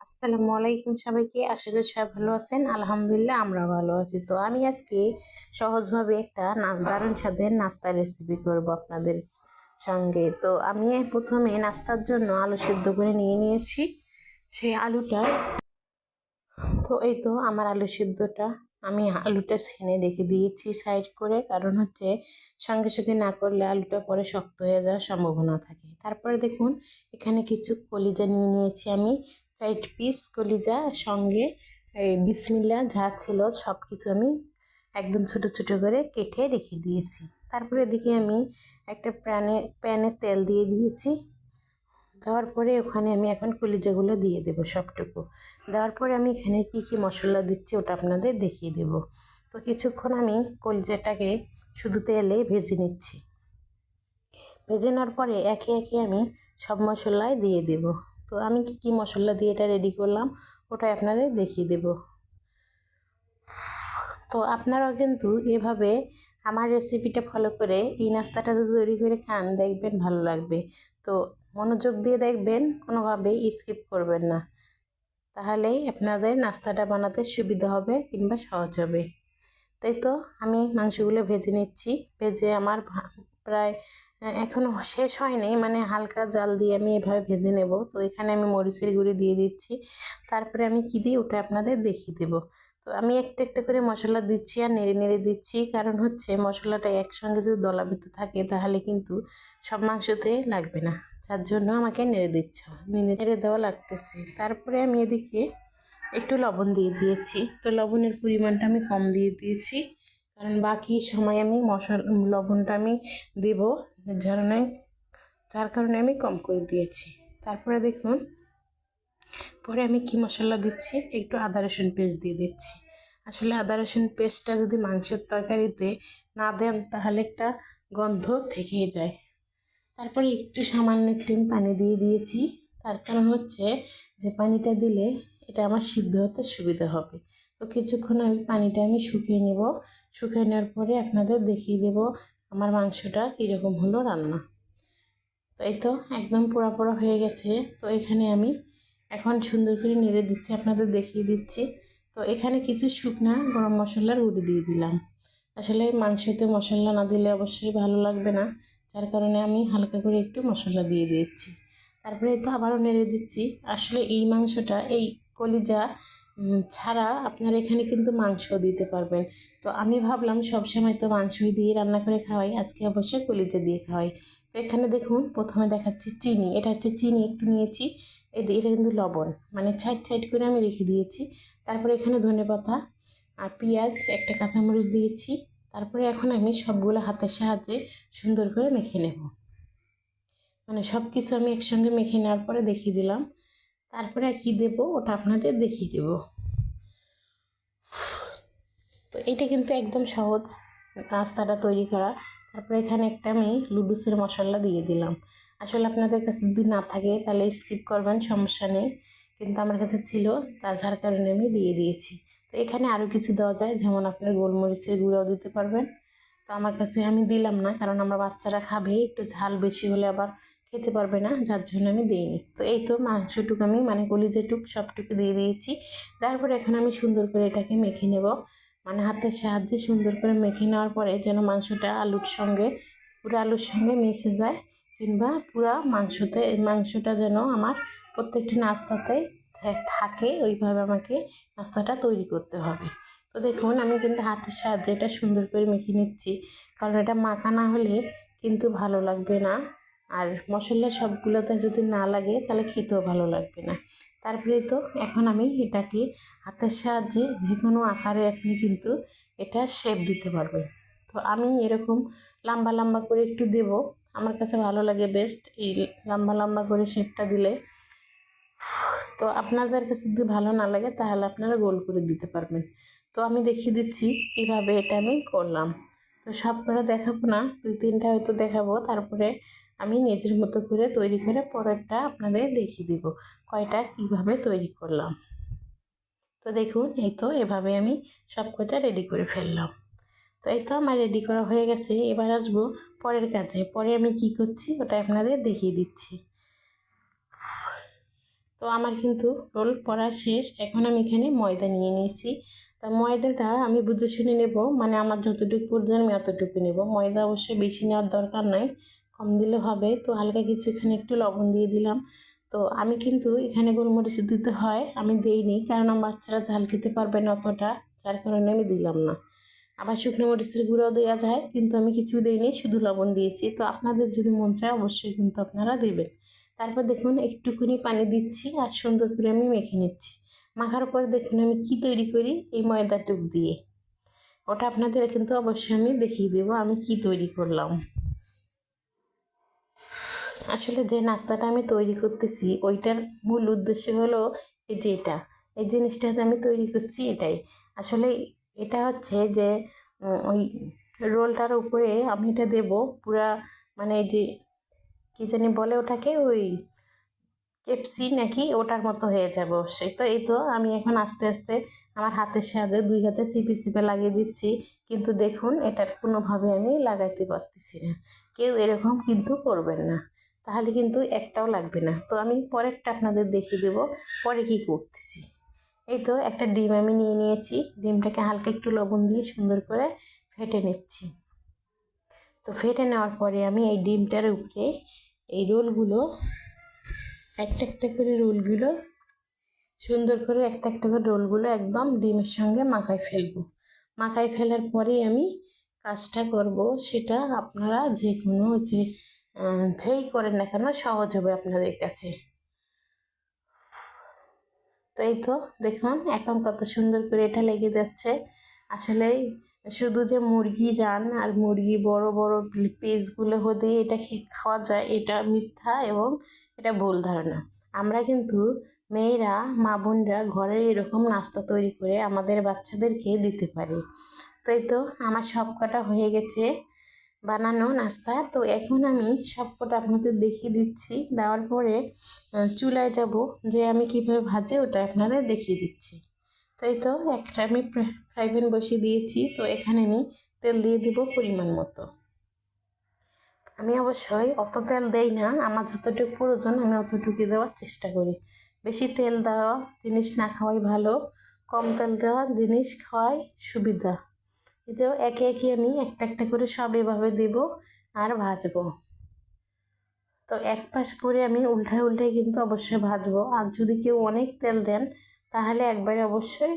আসসালামু আলাইকুম সবাইকে। আশা করি সবাই ভালো আছেন। আলহামদুলিল্লাহ আমরা ভালো আছি। তো আমি আজকে সহজভাবে একটা দারুণ স্বাদের নাস্তা রেসিপি করব আপনাদের সঙ্গে। তো আমি প্রথমে নাস্তার জন্য আলু সিদ্ধ করে নিয়ে নিয়েছি। সেই আলুটা, তো এই তো আমার আলু সিদ্ধটা, আমি আলুটা ছেনে রেখে দিয়েছি সাইড করে। কারণ হচ্ছে সঙ্গে সঙ্গে না করলে আলুটা পরে শক্ত হয়ে যাওয়ার সম্ভাবনা থাকে। তারপরে দেখুন এখানে কিছু কলিজা নিয়ে নিয়েছি আমি, 4 পিস কলিজা। সঙ্গে এই বিসমিল্লা যা ছিল সব কিছু আমি একদম ছোট ছোট করে কেটে রেখে দিয়েছি। তারপরে এদিকে আমি একটা প্যানে তেল দিয়ে দিয়েছি। দেওয়ার পরে ওখানে আমি এখন কলিজাগুলো দিয়ে দেবো সবটুকু। দেওয়ার পরে আমি এখানে কি কি মশলা দিচ্ছি ওটা আপনাদের দেখিয়ে দেব। তো কিছুক্ষণ আমি কলিজাটাকে শুধু তেলে ভেজে নিচ্ছি। ভেজে নেওয়ার পরে একে একে আমি সব মশলাই দিয়ে দেব। তো আমি কি কি মশলা দিয়ে এটা রেডি করলাম ওটাই আপনাদের দেখিয়ে দেব। তো আপনারাও কিন্তু এভাবে আমার রেসিপিটা ফলো করে এই নাস্তাটা যদি তৈরি করে খান, দেখবেন ভালো লাগবে। তো মনোযোগ দিয়ে দেখবেন, কোনোভাবেই স্কিপ করবেন না, তাহলেই আপনাদের নাস্তাটা বানাতে সুবিধা হবে কিংবা সহজ হবে। তাই তো আমি মাংসগুলো ভেজে নিচ্ছি। ভেজে আমার প্রায় এখনও শেষ হয়নি, মানে হালকা জাল দিয়ে আমি এভাবে ভেজে নেব। তো এখানে আমি মরিচের গুঁড়ি দিয়ে দিচ্ছি। তারপরে আমি কী দিই ওটা আপনাদের দেখিয়ে দেবো। তো আমি একটা একটা করে মশলা দিচ্ছি আর নেড়ে নেড়ে দিচ্ছি। কারণ হচ্ছে মশলাটা একসঙ্গে যদি দলা বেঁধে থাকে তাহলে কিন্তু সব মাংসতে লাগবে না, যার জন্য আমাকে নেড়ে দিচ্ছে, নেড়ে দেওয়া লাগতেছে। তারপরে আমি এদিকে একটু লবণ দিয়ে দিয়েছি। তো লবণের পরিমাণটা আমি কম দিয়ে দিয়েছি, কারণ বাকি সময় আমি লবণটা আমি দেব, যার কারণে আমি কম করে দিয়েছি। তারপরে দেখুন পরে আমি কি মশলা দিচ্ছি, একটু আদা রসুন পেস্ট দিয়ে দিচ্ছি। আসলে আদা রসুন পেস্টটা যদি মাংসের তরকারিতে না দেন তাহলে একটা গন্ধ থেকেই যায়। তারপরে একটু সামান্য একটু পানি দিয়ে দিয়েছি। তার কারণ হচ্ছে যে পানিটা দিলে এটা আমার সিদ্ধ হতে সুবিধা হবে। তো কিছুক্ষণ পানিটা আমি শুকিয়ে নেব। শুকিয়ে নেওয়ার পরে আপনাদের দেখিয়ে দেব আমার মাংসটা কীরকম হলো রান্না। তো এই তো একদম পোড়া পোড়া হয়ে গেছে। তো এখানে আমি এখন সুন্দর করে নেড়ে দিচ্ছি, আপনাদের দেখিয়ে দিচ্ছি। তো এখানে কিছু শুকনা গরম মশলার গুঁড়ি দিয়ে দিলাম। আসলে মাংসতে মশলা না দিলে অবশ্যই ভালো লাগবে না, যার কারণে আমি হালকা করে একটু মশলা দিয়ে দিচ্ছি। তারপরে তো আবারও নেড়ে দিচ্ছি। আসলে এই মাংসটা, এই কলিজা ছাড়া আপনারা এখানে কিন্তু মাংস দিতে পারবেন। তো আমি ভাবলাম সবসময় তো মাংসই দিয়ে রান্না করে খাওয়াই, আজকে অবশ্যই কলিজা দিয়ে খাওয়াই। তো এখানে দেখুন প্রথমে দেখাচ্ছি চিনি, এটা হচ্ছে চিনি একটু নিয়েছি। এটা কিন্তু লবণ, মানে সাইড সাইড করে আমি রেখে দিয়েছি। তারপরে এখানে ধনেপাতা আর পেঁয়াজ, একটা কাঁচামরিচ দিয়েছি। তারপরে এখন আমি সবগুলো হাতের সাহায্যে সুন্দর করে মেখে নেব, মানে সব কিছু আমি একসঙ্গে মেখে নেওয়ার পরে দেখিয়ে দিলাম। তারপরে কি দেব ওটা আপনাদের দেখিয়ে দেব। তো এটা কিন্তু একদম সহজ নাস্তাটা তৈরি করা। তারপরে এখানে একটা আমি লুডুসের মশলা দিয়ে দিলাম। আসলে আপনাদের কাছে যদি না থাকে তাহলে স্কিপ করবেন, সমস্যা নেই, কিন্তু আমার কাছে ছিল, যার কারণে আমি দিয়ে দিয়েছি। তো এখানে আরও কিছু দেওয়া যায়, যেমন আপনার গোলমরিচের গুঁড়াও দিতে পারবেন। তো আমার কাছে আমি দিলাম না, কারণ আমার বাচ্চারা খাবে, একটু ঝাল বেশি হলে আবার খেতে পারবে না, যার জন্য আমি দিইনি। তো এই তো মাংসটুকু আমি, মানে কলিজাটুক সবটুকু দিয়ে দিয়েছি। তারপরে এখন আমি সুন্দর করে এটাকে মেখে নেব, মানে হাতের সাহায্যে সুন্দর করে মেখে নেওয়ার পরে যেন মাংসটা পুরো আলুর সঙ্গে মিশে যায়, কিংবা পুরো মাংসটা যেন আমার প্রত্যেকটি নাস্তাতে থাকে, ওইভাবে আমাকে নাস্তাটা তৈরি করতে হবে। তো দেখুন আমি কিন্তু হাতের সাহায্যে এটা সুন্দর করে মেখে নিচ্ছি, কারণ এটা মাখা না হলে কিন্তু ভালো লাগবে না, আর মশলা সবগুলোতে যদি না লাগে তাহলে খেতেও ভালো লাগবে না। তারপরে তো এখন আমি এটাকে হাতের সাহায্যে যে কোনো আকারে আপনি কিন্তু এটা শেপ দিতে পারবেন। তো আমি এরকম লম্বা লম্বা করে একটু দেব, আমার কাছে ভালো লাগে বেস্ট এই লম্বা লম্বা করে শেপটা দিলে। তো আপনাদের কাছে যদি ভালো না লাগে তাহলে আপনারা গোল করে দিতে পারবেন। তো আমি দেখিয়ে দিচ্ছি এইভাবে এটা আমি করলাম। তো সব করে দেখাবো না, 2-3টা হয়তো দেখাবো, তারপরে আমি নিজের মতো করে তৈরি করে পরেরটা আপনাদের দেখিয়ে দিব কয়টা কিভাবে তৈরি করলাম। তো দেখুন এই তো এভাবে আমি সব কয়টা রেডি করে ফেললাম। তো এই তো আমার রেডি করা হয়ে গেছে। এবার আসবো পরের কাজে, পরে আমি কি করছি ওটা আপনাদের দেখিয়ে দিচ্ছি। তো আমার কিন্তু রোল পড়া শেষ। এখন আমি এখানে ময়দা নিয়ে নিয়েছি। তা ময়দাটা আমি বুঝে শুনে নেব, মানে আমার যতটুকু প্রয়োজন আমি অতটুকু নেব। ময়দা অবশ্যই বেশি নেওয়ার দরকার নাই, কম দিলে হবে। তো হালকা কিছু এখানে একটু লবণ দিয়ে দিলাম। তো আমি কিন্তু এখানে গোলমরিচ দিতে হয়, আমি দেইনি, কারণ আমার বাচ্চারা ঝাল খেতে পারবে না অতটা, যার কারণে আমি দিলাম না। আবার শুকনো মরিচের গুঁড়াও দেওয়া যায়, কিন্তু আমি কিছু দিইনি, শুধু লবণ দিয়েছি। তো আপনাদের যদি মন চায় অবশ্যই কিন্তু আপনারা দেবেন। তারপর দেখুন একটুখানি পানি দিচ্ছি আর সুন্দর করে আমি মেখে নিচ্ছি। মাখার পর দেখুন আমি কি তৈরি করি এই ময়দাটুক দিয়ে, ওটা আপনাদের কিন্তু অবশ্যই আমি দেখিয়ে দেবো আমি কি তৈরি করলাম। আসলে যে নাস্তাটা আমি তৈরি করতেছি ওইটার মূল উদ্দেশ্য হলো এই যে এই জিনিসটাতে আমি তৈরি করছি এটাই। আসলে এটা হচ্ছে যে ওই রোলটার উপরে আমি এটা দেবো পুরা, মানে যে কী জানি বলে ওটাকে, ওই কেপসি নাকি, ওটার মতো হয়ে যাবে অবশ্যই। তো এই তো আমি এখন আস্তে আস্তে আমার হাতের সাহায্যে 2 হাতে চিপে চিপে লাগিয়ে দিচ্ছি, কিন্তু দেখুন এটার কোনোভাবে আমি লাগাইতে পারতেছি না। কেউ এরকম কিন্তু করবেন না, তাহলে কিন্তু একটাও লাগবে না। তো আমি পরেরটা আপনাদের দেখিয়ে দেবো পরে কি করতেছি। এই তো একটা ডিম আমি নিয়ে নিয়েছি, ডিমটাকে হালকা একটু লবণ দিয়ে সুন্দর করে ফেটে নিচ্ছি। তো ফেটে নেওয়ার পরে আমি এই ডিমটার উপরে এই রোলগুলো একটা একটা করে রোলগুলো সুন্দর করে একটা একটা করে রোলগুলো একদম ডিমের সঙ্গে মাখায় ফেলবো। মাখায় ফেলার পরে আমি কাজটা করব, সেটা আপনারা যে কোনো যেই করেন না কেন সহজ হবে আপনাদের কাছে। তো এই তো দেখুন এখন কত সুন্দর করে এটা লেগে যাচ্ছে। আসলে শুধু যে মুরগি রান আর মুরগি বড় বড় পিসগুলো হতে এটা খাওয়া যায়, এটা মিথ্যা এবং এটা ভুল ধারণা। আমরা কিন্তু মেয়েরা, মা বোনরা ঘরে এরকম নাস্তা তৈরি করে আমাদের বাচ্চাদেরকে দিতে পারি। তো এই তো আমার সব কটা হয়ে গেছে বানানো নাস্তা। তো এখন আমি সবকটা আপনাদের দেখিয়ে দিচ্ছি, দেওয়ার পরে চুলায় যাব, যে আমি কীভাবে ভাজে ওটা আপনাদের দেখিয়ে দিচ্ছি। তো এই তো একটা আমি ফ্রাই প্যান বসিয়ে দিয়েছি। তো এখানে আমি তেল দিয়ে দেবো পরিমাণ মতো। আমি অবশ্যই অত তেল দেই না, আমার যতটুকু প্রয়োজন আমি অতটুকু দেওয়ার চেষ্টা করি। বেশি তেল দেওয়া জিনিস না খাওয়াই ভালো, কম তেল দেওয়া জিনিস খাওয়াই সুবিধা। এতেও একে একে আমি একটা একটা করে সব এভাবে দেব আর ভাজবো। তো এক পাশ করে আমি উল্টায় উল্টায় কিন্তু অবশ্যই ভাজবো। আর যদি কেউ অনেক তেল দেন তাহলে একবারে অবশ্যই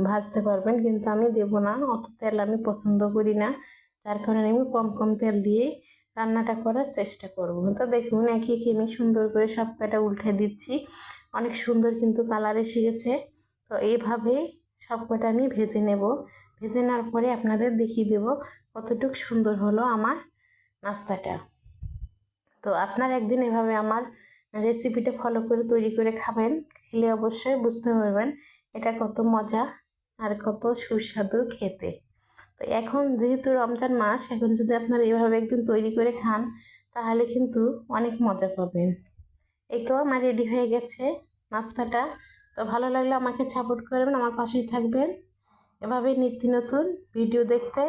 ভাজতে পারবেন, কিন্তু আমি দেব না, অত তেল আমি পছন্দ করি না, যার কারণে আমি কম কম তেল দিয়ে রান্নাটা করার চেষ্টা করব। তো দেখুন একে একে আমি সুন্দর করে সব কটা উল্টে দিচ্ছি, অনেক সুন্দর কিন্তু কালার এসে গেছে। তো এইভাবেই সব কটা আমি ভেজে নেব। ভেজে নেওয়ার পরে আপনাদের দেখিয়ে দেব কতটুকু সুন্দর হলো আমার নাস্তাটা। তো আপনার একদিন এভাবে আমার রেসিপিটা ফলো করে তৈরি করে খাবেন, খেলে অবশ্যই বুঝতে পারবেন এটা কত মজা আর কত সুস্বাদু খেতে। তো এখন যেহেতু রমজান মাস, এখন যদি আপনারা এভাবে একদিন তৈরি করে খান তাহলে কিন্তু অনেক মজা পাবেন। এই তো আমার রেডি হয়ে গেছে নাস্তাটা। তো ভালো লাগলে আমাকে সাপোর্ট করবেন, আমার পাশেই থাকবেন, এভাবে নিত্য নতুন ভিডিও দেখতে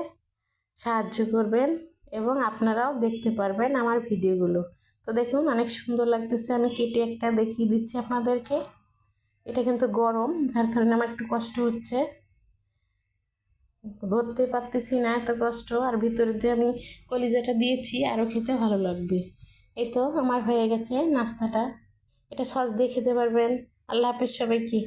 সাহায্য করবেন এবং আপনারাও দেখতে পারবেন আমার ভিডিওগুলো। তো দেখুন অনেক সুন্দর লাগতেছে, আমি কেটে একটা দেখিয়ে দিচ্ছি আপনাদেরকে। এটা কিন্তু গরম, যার কারণে আমার একটু কষ্ট হচ্ছে, ধরতে পারতেছি না, এত কষ্ট। আর ভিতরে যে আমি কলিজাটা দিয়েছি আরও খেতে ভালো লাগবে। এই তো আমার হয়ে গেছে নাস্তাটা, এটা সস দিয়ে খেতে পারবেন। আল্লাহ হাফেজ সবাইকে।